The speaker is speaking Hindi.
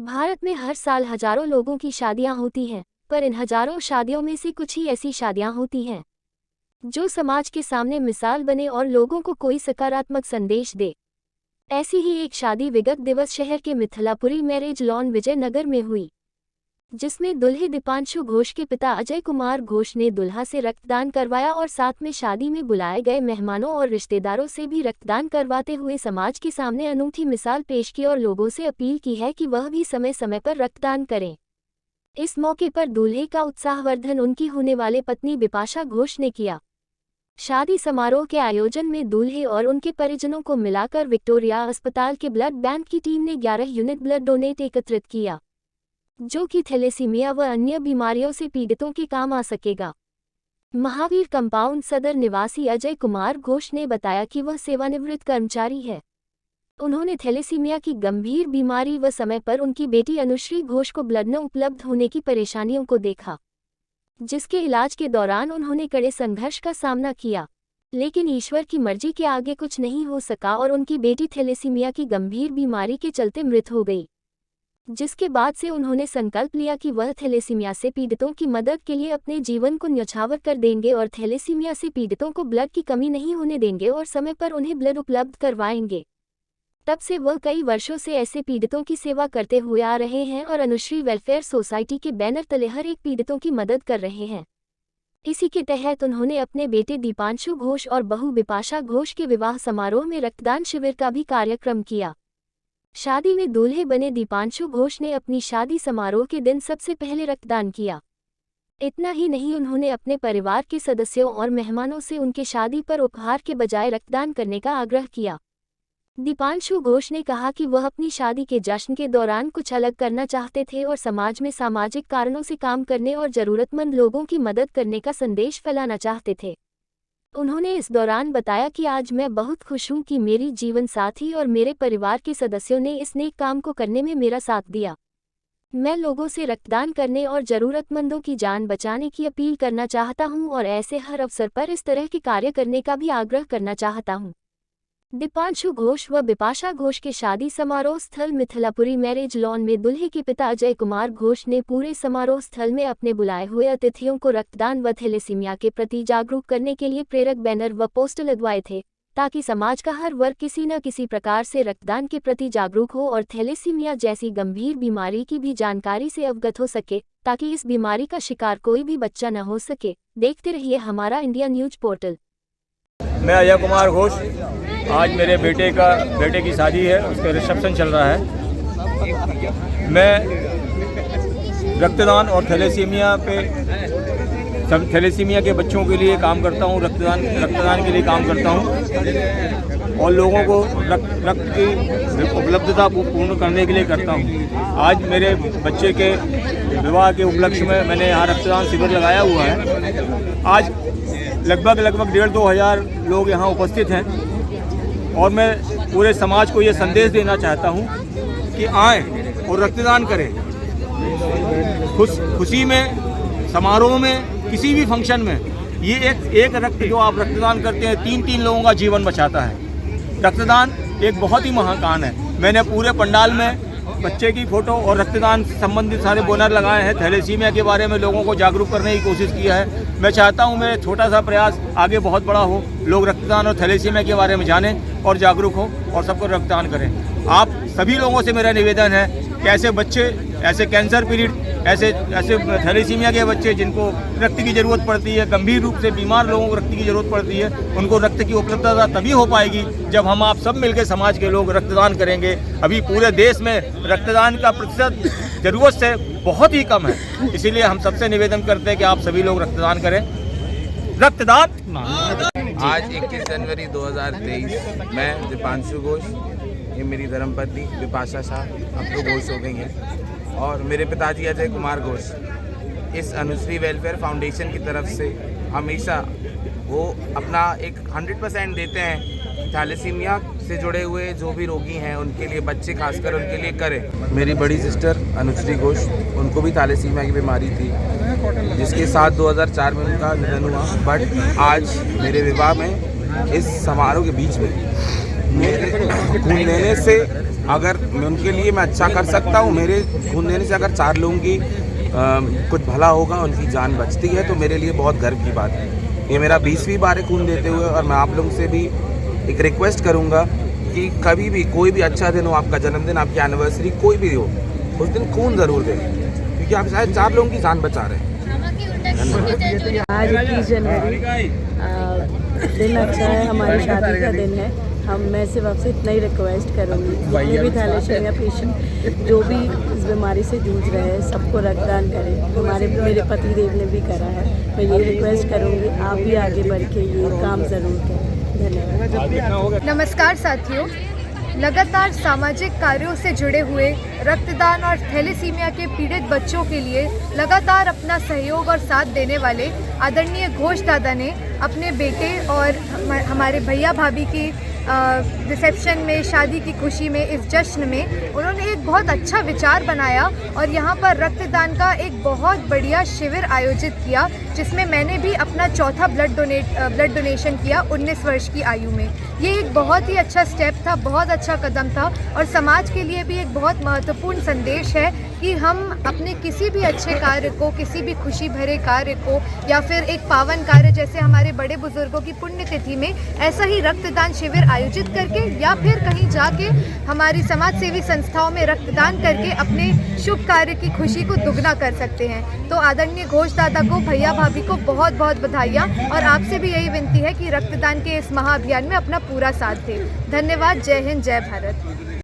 भारत में हर साल हजारों लोगों की शादियां होती हैं, पर इन हजारों शादियों में से कुछ ही ऐसी शादियां होती हैं जो समाज के सामने मिसाल बने और लोगों को कोई सकारात्मक संदेश दे। ऐसी ही एक शादी विगत दिवस शहर के मिथिलापुरी मैरिज लॉन विजयनगर में हुई, जिसमें दुल्हे दीपांशु घोष के पिता अजय कुमार घोष ने दुल्हा से रक्तदान करवाया और साथ में शादी में बुलाए गए मेहमानों और रिश्तेदारों से भी रक्तदान करवाते हुए समाज के सामने अनूठी मिसाल पेश की और लोगों से अपील की है कि वह भी समय समय पर रक्तदान करें। इस मौके पर दूल्हे का उत्साहवर्धन उनकी होने वाले पत्नी बिपाशा घोष ने किया। शादी समारोह के आयोजन में दूल्हे और उनके परिजनों को मिलाकर विक्टोरिया अस्पताल के ब्लड बैंक की टीम ने 11 यूनिट ब्लड डोनेट एकत्रित किया, जो कि थैलेसीमिया व अन्य बीमारियों से पीड़ितों के काम आ सकेगा। महावीर कंपाउंड सदर निवासी अजय कुमार घोष ने बताया कि वह सेवानिवृत्त कर्मचारी है। उन्होंने थैलेसीमिया की गंभीर बीमारी व समय पर उनकी बेटी अनुश्री घोष को ब्लड न उपलब्ध होने की परेशानियों को देखा, जिसके इलाज के दौरान उन्होंने कड़े संघर्ष का सामना किया, लेकिन ईश्वर की मर्जी के आगे कुछ नहीं हो सका और उनकी बेटी थैलेसीमिया की गंभीर बीमारी के चलते मृत हो गई, जिसके बाद से उन्होंने संकल्प लिया कि वह थैलेसीमिया से पीड़ितों की मदद के लिए अपने जीवन को न्यौछावर कर देंगे और थैलेसीमिया से पीड़ितों को ब्लड की कमी नहीं होने देंगे और समय पर उन्हें ब्लड उपलब्ध करवाएंगे। तब से वह कई वर्षों से ऐसे पीड़ितों की सेवा करते हुए आ रहे हैं और अनुश्री वेलफेयर सोसाइटी के बैनर तले हर एक पीड़ितों की मदद कर रहे हैं। इसी के तहत उन्होंने अपने बेटे दीपांशु घोष और बहू बिपाशा घोष के विवाह समारोह में रक्तदान शिविर का भी कार्यक्रम किया। शादी में दूल्हे बने दीपांशु घोष ने अपनी शादी समारोह के दिन सबसे पहले रक्तदान किया। इतना ही नहीं, उन्होंने अपने परिवार के सदस्यों और मेहमानों से उनके शादी पर उपहार के बजाय रक्तदान करने का आग्रह किया। दीपांशु घोष ने कहा कि वह अपनी शादी के जश्न के दौरान कुछ अलग करना चाहते थे और समाज में सामाजिक कारणों से काम करने और जरूरतमंद लोगों की मदद करने का संदेश फैलाना चाहते थे। उन्होंने इस दौरान बताया कि आज मैं बहुत खुश हूं कि मेरी जीवन साथी और मेरे परिवार के सदस्यों ने इस नेक काम को करने में मेरा साथ दिया। मैं लोगों से रक्तदान करने और जरूरतमंदों की जान बचाने की अपील करना चाहता हूं और ऐसे हर अवसर पर इस तरह के कार्य करने का भी आग्रह करना चाहता हूं। दीपांशु घोष व बिपाशा घोष के शादी समारोह स्थल मिथिलापुरी मैरिज लॉन में दूल्हे के पिता अजय कुमार घोष ने पूरे समारोह स्थल में अपने बुलाए हुए अतिथियों को रक्तदान व थैलेसीमिया के प्रति जागरूक करने के लिए प्रेरक बैनर व पोस्टर लगवाए थे, ताकि समाज का हर वर्ग किसी न किसी प्रकार से रक्तदान के प्रति जागरूक हो और थैलेसीमिया जैसी गंभीर बीमारी की भी जानकारी से अवगत हो सके, ताकि इस बीमारी का शिकार कोई भी बच्चा न हो सके। देखते रहिए हमारा इंडिया न्यूज पोर्टल। मैं अजय कुमार घोष, आज मेरे बेटे की शादी है, उसका रिसेप्शन चल रहा है। मैं रक्तदान और थैलेसीमिया के बच्चों के लिए काम करता हूँ, रक्तदान के लिए काम करता हूँ और लोगों को रक्त की उपलब्धता पूर्ण करने के लिए करता हूँ। आज मेरे बच्चे के विवाह के उपलक्ष्य में मैंने यहाँ रक्तदान शिविर लगाया हुआ है। आज लगभग 1,500-2 हज़ार लोग यहाँ उपस्थित हैं और मैं पूरे समाज को ये संदेश देना चाहता हूँ कि आएँ और रक्तदान करें। खुशी में, समारोह में, किसी भी फंक्शन में ये एक रक्त जो आप रक्तदान करते हैं 3 लोगों का जीवन बचाता है। रक्तदान एक बहुत ही महान है। मैंने पूरे पंडाल में बच्चे की फ़ोटो और रक्तदान संबंधित सारे बैनर लगाए हैं। थैलेसीमिया के बारे में लोगों को जागरूक करने की कोशिश किया है। मैं चाहता हूं मेरा छोटा सा प्रयास आगे बहुत बड़ा हो, लोग रक्तदान और थैलेसीमिया के बारे में जानें और जागरूक हो और सबको रक्तदान करें। आप सभी लोगों से मेरा निवेदन है कि ऐसे बच्चे, ऐसे कैंसर पीड़ित, ऐसे थैलेसीमिया के बच्चे जिनको रक्त की ज़रूरत पड़ती है, गंभीर रूप से बीमार लोगों को रक्त की ज़रूरत पड़ती है, उनको रक्त की उपलब्धता तभी हो पाएगी जब हम आप सब मिलकर समाज के लोग रक्तदान करेंगे। अभी पूरे देश में रक्तदान का प्रतिशत ज़रूरत से बहुत ही कम है, इसीलिए हम सबसे निवेदन करते हैं कि आप सभी लोग रक्तदान करें। रक्तदान। आज 21 जनवरी 2023 मैं दीपांशु घोष, ये मेरी धर्मपत्नी बिपाशा शाह अब तो घोष हो गई हैं, और मेरे पिताजी अजय कुमार घोष इस अनुश्री वेलफेयर फाउंडेशन की तरफ से हमेशा वो अपना एक 100% देते हैं। थैलेसीमिया से जुड़े हुए जो भी रोगी हैं उनके लिए, बच्चे खासकर उनके लिए करें। मेरी बड़ी सिस्टर अनुश्री घोष, उनको भी थैलेसीमिया की बीमारी थी, जिसके साथ 2004 में उनका निधन हुआ। बट आज मेरे विवाह में इस समारोह के बीच में मेरे खून देने से अगर मैं उनके लिए मैं अच्छा कर सकता हूँ, मेरे खून देने से अगर 4 लोगों की कुछ भला होगा, उनकी जान बचती है, तो मेरे लिए बहुत गर्व की बात है। ये मेरा 20वीं बार है खून देते हुए, और मैं आप लोगों से भी एक रिक्वेस्ट करूँगा कि कभी भी कोई भी अच्छा दिन हो, आपका जन्मदिन, आपकी एनिवर्सरी कोई भी हो, उस दिन खून ज़रूर दें, क्योंकि आप शायद 4 लोगों की जान बचा रहे हैं। आज 21 जनवरी दिन अच्छा है, हमारी शादी का दिन है। मैं सिर्फ आपसे इतना ही रिक्वेस्ट करूँगी, जितने भी थैलेसीमिया पेशेंट जो भी इस बीमारी से जूझ रहे हैं, सबको रक्तदान करें। मेरे पति देव ने भी करा है। मैं ये रिक्वेस्ट करूँगी, आप भी आगे बढ़ के ये काम ज़रूर करें। धन्यवाद। नमस्कार साथियों, लगातार सामाजिक कार्यों से जुड़े हुए रक्तदान और थैलेसीमिया के पीड़ित बच्चों के लिए लगातार अपना सहयोग और साथ देने वाले आदरणीय घोष दादा ने अपने बेटे और हमारे भैया भाभी की रिसेप्शन में, शादी की खुशी में, इस जश्न में उन्होंने एक बहुत अच्छा विचार बनाया और यहाँ पर रक्तदान का एक बहुत बढ़िया शिविर आयोजित किया, जिसमें मैंने भी अपना चौथा ब्लड डोनेशन किया 19 वर्ष की आयु में। ये एक बहुत ही अच्छा स्टेप था, बहुत अच्छा कदम था और समाज के लिए भी एक बहुत महत्वपूर्ण संदेश है कि हम अपने किसी भी अच्छे कार्य को, किसी भी खुशी भरे कार्य को या फिर एक पावन कार्य जैसे हमारे बड़े बुजुर्गों की पुण्यतिथि में ऐसा ही रक्तदान शिविर आयोजित करके या फिर कहीं जाके हमारी समाज सेवी संस्थाओं में रक्तदान करके अपने शुभ कार्य की खुशी को दुगना कर सकते हैं। तो आदरणीय घोष दादा को, भैया भाभी को बहुत बहुत बधाइयाँ और आपसे भी यही विनती है कि रक्तदान के इस महाअभियान में अपना पूरा साथ दें। धन्यवाद। जय हिंद, जय भारत।